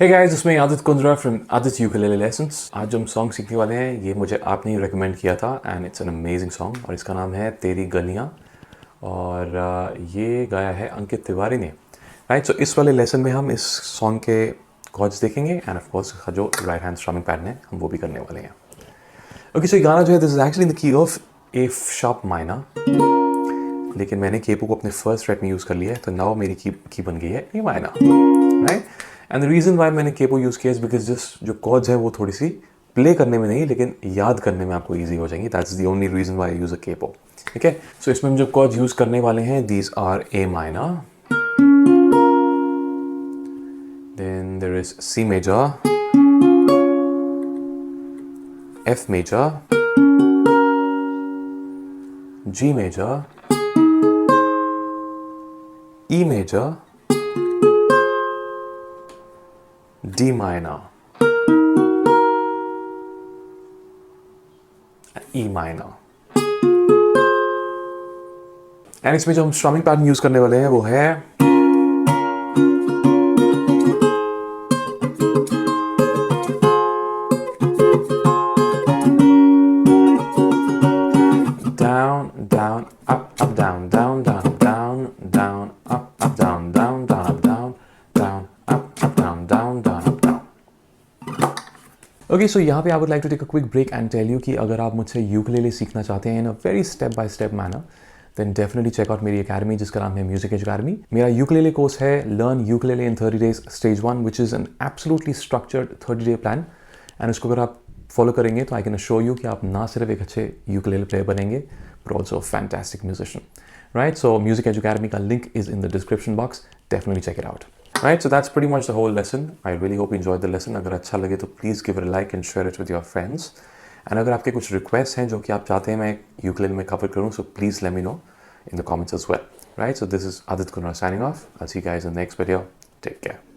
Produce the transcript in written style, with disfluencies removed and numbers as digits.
Hey guys, इसमें Aadit Kundra from Aadit ukulele lessons. आज जो हम सॉन्ग सीखने वाले हैं ये मुझे आपने ही रिकमेंड किया था and it's an amazing song और इसका नाम है तेरी गलियां और ये गाया है अंकित तिवारी ने। राइट, सो इस वाले लेसन में हम इस सॉन्ग के कॉर्ड्स देखेंगे एंड ऑफ कोर्स इसका जो राइट हैंड स्ट्रमिंग पैटर्न है हम वो भी करने वाले हैं। ओके, सो ये गाना जो है this is actually in the key of A sharp minor, लेकिन मैंने केपो को अपने फर्स्ट फ्रेट में यूज़ कर लिया है तो नाउ मेरी की बन गई है ए minor. Right, and the reason why मैंने केपो यूज़ किया इज बिकॉज जस्ट जो कॉर्ड्स है वो थोड़ी सी प्ले करने में नहीं लेकिन याद करने में आपको ईजी हो जाएंगी। That's the only reason why I use a capo. ठीक है, सो इसमें हम जो कॉर्ड्स यूज़ करने वाले हैं these are A minor, then there is C major, F major, G major, E major, D minor, E minor. And इसमें जो हम स्ट्रमिंग पैटर्न यूज करने वाले हैं वो है down, down, up, down, down, down, down, down, up, down, down, down, up, down, down, up, down, down, down, up, down. Okay, so यहाँ पे I would like to take a quick break and tell you कि अगर आप मुझसे ukulele सीखना चाहते हैं in a very step by step manner, then definitely check out मेरी academy जिसका नाम है Music Academy. मेरा यूकुलेले कोर्स है Learn Ukulele in 30 Days Stage 1, which is an absolutely structured 30-day plan. And उसको अगर आप फॉलो करेंगे तो आई कैन अश्योर यू कि आप ना सिर्फ एक अच्छे यूकुलेले प्लेयर बनेंगे but also fantastic musician. Right, so music edge academy का link is in the description box, definitely check it out. Right, so that's pretty much the whole lesson. I really hope enjoy the lesson. अगर अच्छा लगे तो please give it a like and share it with your friends. And अगर आपके कुछ request हैं जो कि आप चाहते हैं मैं यूकुलेले में कवर करूँ, so please let me know in the comments as well. Right, so this is Aadit Kundra signing off. I see you guys in the next video. Take care.